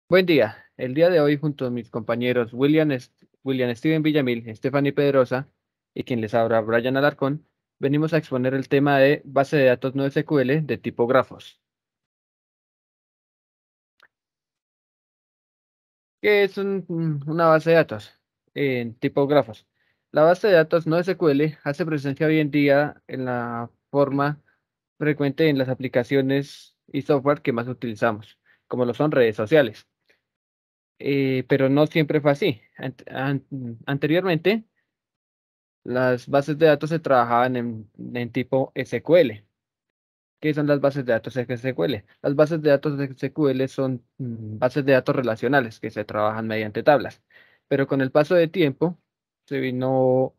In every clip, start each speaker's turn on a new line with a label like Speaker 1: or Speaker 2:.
Speaker 1: Buen día. El día de hoy, junto a mis compañeros William Steven Villamil, Stephanie Pedrosa y quien les habla, Brian Alarcón, venimos a exponer el tema de base de datos no SQL de tipo grafos. ¿Qué es una base de datos en tipo grafos? La base de datos no SQL hace presencia hoy en día en la forma frecuente en las aplicaciones y software que más utilizamos, como lo son redes sociales. Pero no siempre fue así. Anteriormente, las bases de datos se trabajaban en tipo SQL. ¿Qué son las bases de datos SQL? Las bases de datos SQL son bases de datos relacionales que se trabajan mediante tablas. Pero con el paso de tiempo, se vino,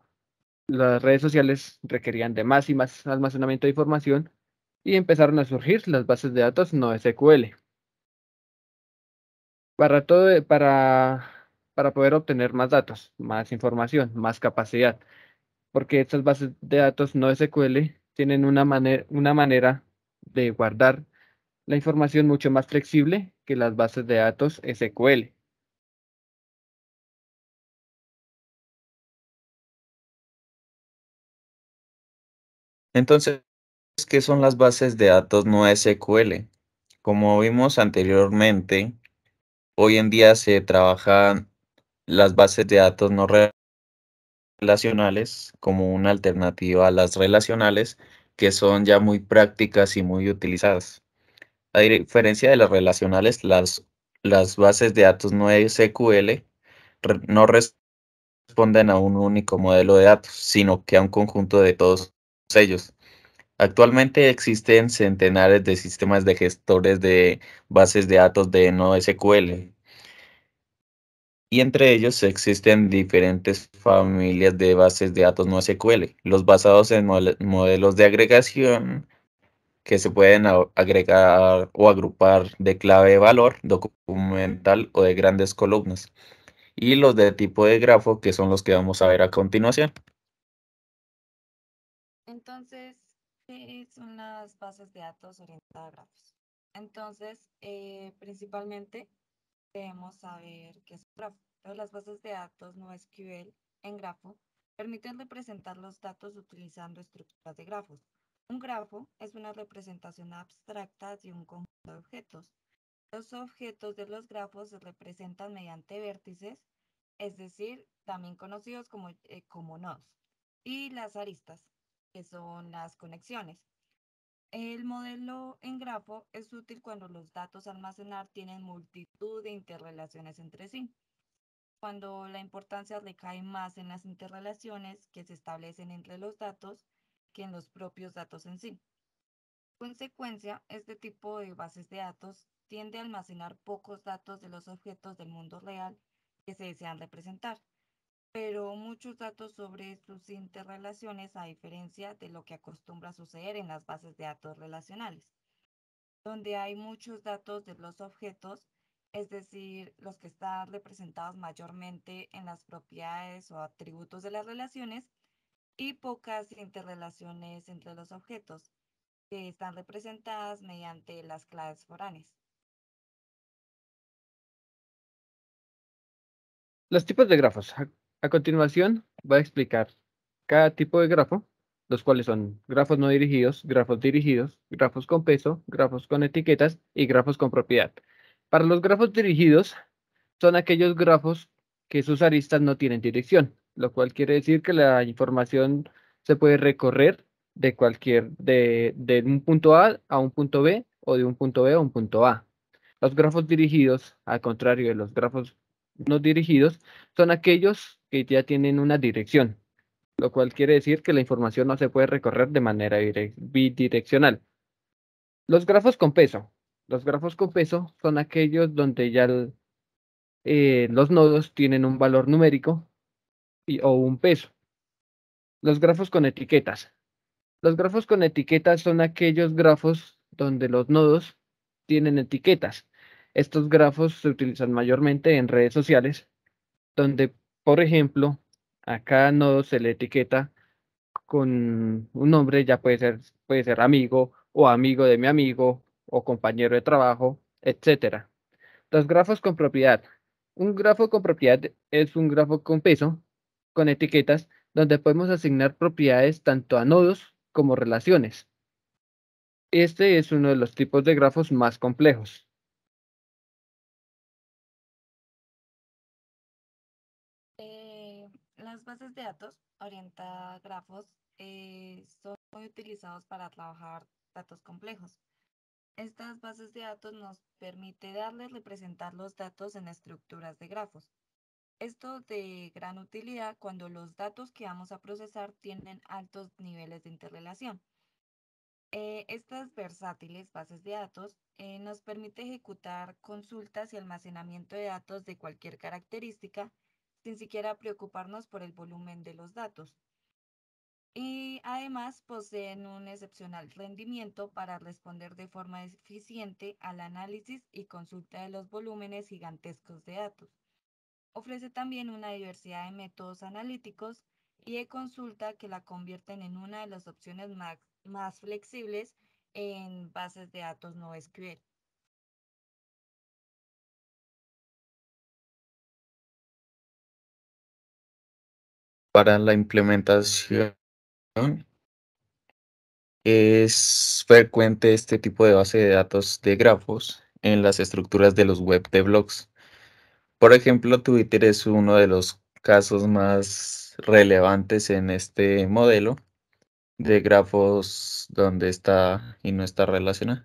Speaker 1: las redes sociales requerían de más y más almacenamiento de información y empezaron a surgir las bases de datos no SQL. Para poder obtener más datos, más información, más capacidad, porque estas bases de datos no SQL tienen una manera de guardar la información mucho más flexible que las bases de datos SQL.
Speaker 2: Entonces, ¿qué son las bases de datos no SQL? Como vimos anteriormente, hoy en día se trabajan las bases de datos no relacionales como una alternativa a las relacionales, que son ya muy prácticas y muy utilizadas. A diferencia de las relacionales, las bases de datos no SQL no responden a un único modelo de datos, sino que a un conjunto de todos ellos. Actualmente existen centenares de sistemas de gestores de bases de datos de NoSQL y entre ellos existen diferentes familias de bases de datos NoSQL, los basados en modelos de agregación que se pueden agregar o agrupar de clave de valor, documental o de grandes columnas, y los de tipo de grafo que son los que vamos a ver a continuación.
Speaker 3: Entonces, ¿qué son las bases de datos orientadas a grafos? Entonces, principalmente debemos saber qué es un grafo. Entonces, las bases de datos no SQL en grafo permiten representar los datos utilizando estructuras de grafos. Un grafo es una representación abstracta de un conjunto de objetos. Los objetos de los grafos se representan mediante vértices, es decir, también conocidos como nodos, y las aristas, que son las conexiones. El modelo en grafo es útil cuando los datos a almacenar tienen multitud de interrelaciones entre sí, cuando la importancia recae más en las interrelaciones que se establecen entre los datos que en los propios datos en sí. En consecuencia, este tipo de bases de datos tiende a almacenar pocos datos de los objetos del mundo real que se desean representar, pero muchos datos sobre sus interrelaciones, a diferencia de lo que acostumbra suceder en las bases de datos relacionales, donde hay muchos datos de los objetos, es decir, los que están representados mayormente en las propiedades o atributos de las relaciones, y pocas interrelaciones entre los objetos, que están representadas mediante las claves foráneas.
Speaker 1: Los tipos de grafos. A continuación, voy a explicar cada tipo de grafo, los cuales son grafos no dirigidos, grafos con peso, grafos con etiquetas y grafos con propiedad. Para los grafos dirigidos, son aquellos grafos que sus aristas no tienen dirección, lo cual quiere decir que la información se puede recorrer de un punto A un punto B o de un punto B a un punto A. Los grafos dirigidos, al contrario de los grafos no dirigidos, son aquellos que ya tienen una dirección, lo cual quiere decir que la información no se puede recorrer de manera bidireccional. Los grafos con peso. Los grafos con peso son aquellos donde ya los nodos tienen un valor numérico o un peso. Los grafos con etiquetas. Los grafos con etiquetas son aquellos grafos donde los nodos tienen etiquetas. Estos grafos se utilizan mayormente en redes sociales, donde, por ejemplo, a cada nodo se le etiqueta con un nombre, ya puede ser amigo o amigo de mi amigo o compañero de trabajo, etcétera. Los grafos con propiedad. Un grafo con propiedad es un grafo con peso, con etiquetas, donde podemos asignar propiedades tanto a nodos como relaciones. Este es uno de los tipos de grafos más complejos.
Speaker 3: Las bases de datos orientadas a grafos son muy utilizados para trabajar datos complejos. Estas bases de datos nos permite darles representar los datos en estructuras de grafos. Esto de gran utilidad cuando los datos que vamos a procesar tienen altos niveles de interrelación. Estas versátiles bases de datos nos permite ejecutar consultas y almacenamiento de datos de cualquier característica sin siquiera preocuparnos por el volumen de los datos. Y además poseen un excepcional rendimiento para responder de forma eficiente al análisis y consulta de los volúmenes gigantescos de datos. Ofrece también una diversidad de métodos analíticos y de consulta que la convierten en una de las opciones más flexibles en bases de datos no SQL.
Speaker 2: Para la implementación es frecuente este tipo de base de datos de grafos en las estructuras de los web de blogs. Por ejemplo, Twitter es uno de los casos más relevantes en este modelo de grafos donde está y no está relacionado.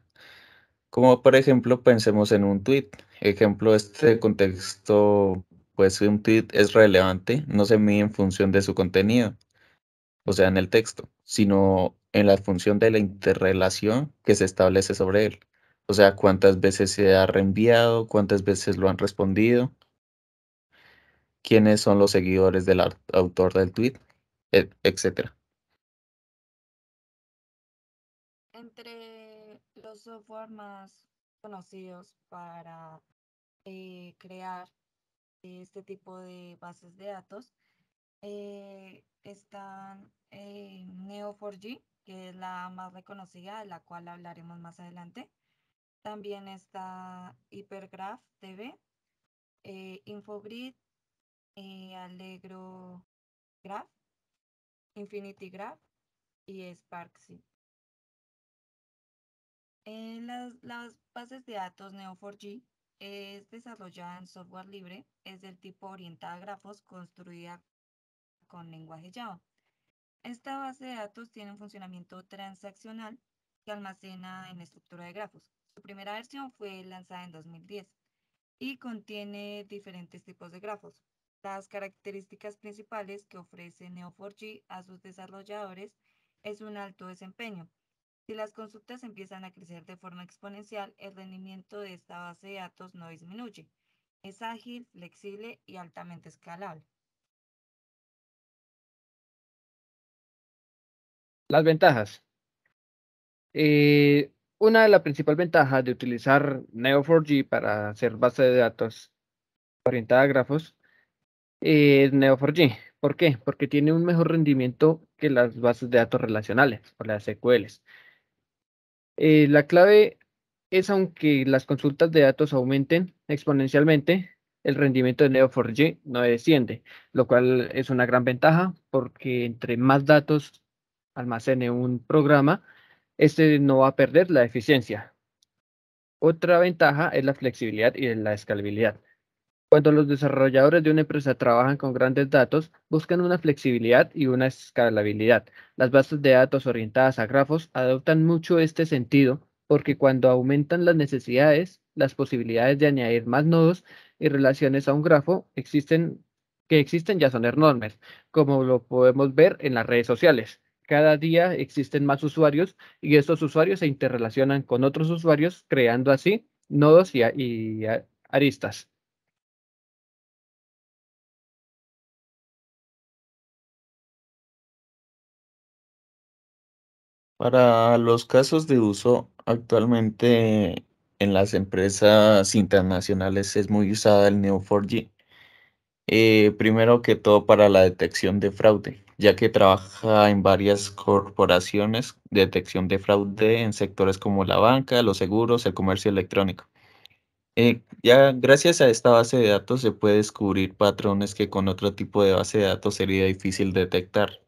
Speaker 2: Como por ejemplo, pensemos en un tweet. Ejemplo, este contexto, pues un tweet es relevante, no se mide en función de su contenido, o sea, en el texto, sino en la función de la interrelación que se establece sobre él. O sea, cuántas veces se ha reenviado, cuántas veces lo han respondido, quiénes son los seguidores del autor del tweet, etcétera.
Speaker 3: Entre los software más conocidos para crear este tipo de bases de datos están Neo4j, que es la más reconocida, de la cual hablaremos más adelante. También está Hypergraph TV, Infogrid, Allegro Graph, Infinity Graph y Sparksy. Las bases de datos Neo4j es desarrollada en software libre, es del tipo orientada a grafos, construida con lenguaje Java. Esta base de datos tiene un funcionamiento transaccional que almacena en estructura de grafos. Su primera versión fue lanzada en 2010 y contiene diferentes tipos de grafos. Las características principales que ofrece Neo4j a sus desarrolladores es un alto desempeño. Si las consultas empiezan a crecer de forma exponencial, el rendimiento de esta base de datos no disminuye. Es ágil, flexible y altamente escalable.
Speaker 1: Las ventajas. Una de las principales ventajas de utilizar Neo4j para hacer base de datos orientada a grafos es Neo4j. ¿Por qué? Porque tiene un mejor rendimiento que las bases de datos relacionales o las SQLs. La clave es, aunque las consultas de datos aumenten exponencialmente, el rendimiento de Neo4j no desciende, lo cual es una gran ventaja porque entre más datos almacene un programa, este no va a perder la eficiencia. Otra ventaja es la flexibilidad y la escalabilidad. Cuando los desarrolladores de una empresa trabajan con grandes datos, buscan una flexibilidad y una escalabilidad. Las bases de datos orientadas a grafos adoptan mucho este sentido porque cuando aumentan las necesidades, las posibilidades de añadir más nodos y relaciones a un grafo que existen ya son enormes, como lo podemos ver en las redes sociales. Cada día existen más usuarios y estos usuarios se interrelacionan con otros usuarios, creando así nodos y aristas.
Speaker 2: Para los casos de uso, actualmente en las empresas internacionales es muy usada el Neo4j. Primero que todo para la detección de fraude, ya que trabaja en varias corporaciones detección de fraude en sectores como la banca, los seguros, el comercio electrónico. Ya gracias a esta base de datos se puede descubrir patrones que con otro tipo de base de datos sería difícil detectar.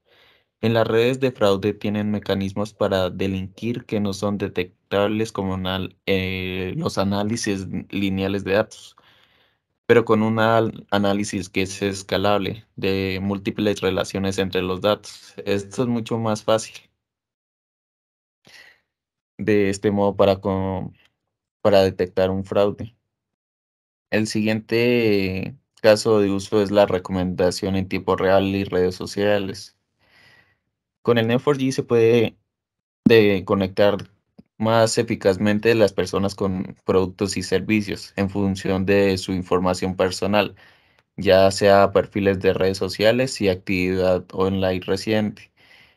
Speaker 2: En las redes de fraude tienen mecanismos para delinquir que no son detectables como los análisis lineales de datos, pero con un análisis que es escalable de múltiples relaciones entre los datos. Esto es mucho más fácil de este modo para detectar un fraude. El siguiente caso de uso es la recomendación en tiempo real y redes sociales. Con el Neo4j se puede conectar más eficazmente las personas con productos y servicios en función de su información personal, ya sea perfiles de redes sociales y actividad online reciente.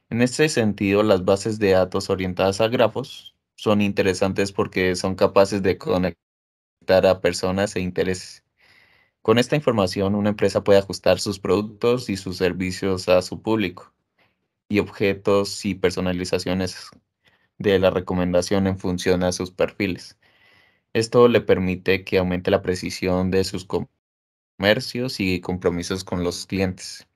Speaker 2: En este sentido, las bases de datos orientadas a grafos son interesantes porque son capaces de conectar a personas e intereses. Con esta información, una empresa puede ajustar sus productos y sus servicios a su público y objetos y personalizaciones de la recomendación en función a sus perfiles. Esto le permite que aumente la precisión de sus comercios y compromisos con los clientes.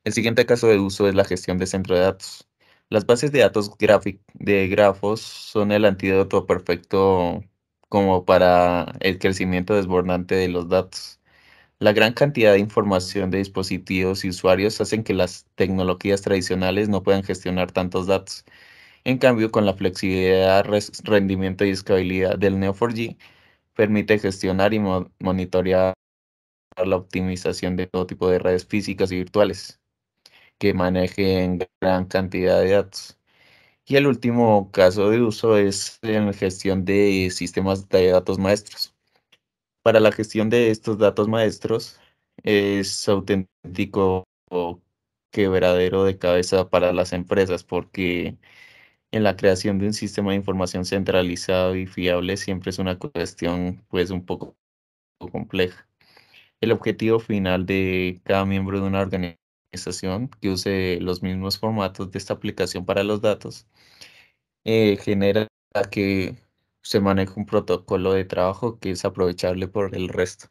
Speaker 2: El siguiente caso de uso es la gestión de centro de datos. Las bases de datos de grafos son el antídoto perfecto como para el crecimiento desbordante de los datos. La gran cantidad de información de dispositivos y usuarios hacen que las tecnologías tradicionales no puedan gestionar tantos datos. En cambio, con la flexibilidad, rendimiento y escalabilidad del Neo4j, permite gestionar y monitorear la optimización de todo tipo de redes físicas y virtuales que manejen gran cantidad de datos. Y el último caso de uso es en la gestión de sistemas de datos maestros. Para la gestión de estos datos maestros es auténtico quebradero de cabeza para las empresas porque en la creación de un sistema de información centralizado y fiable siempre es una cuestión pues un poco compleja. El objetivo final de cada miembro de una organización que use los mismos formatos de esta aplicación para los datos genera que se maneje un protocolo de trabajo que es aprovechable por el resto.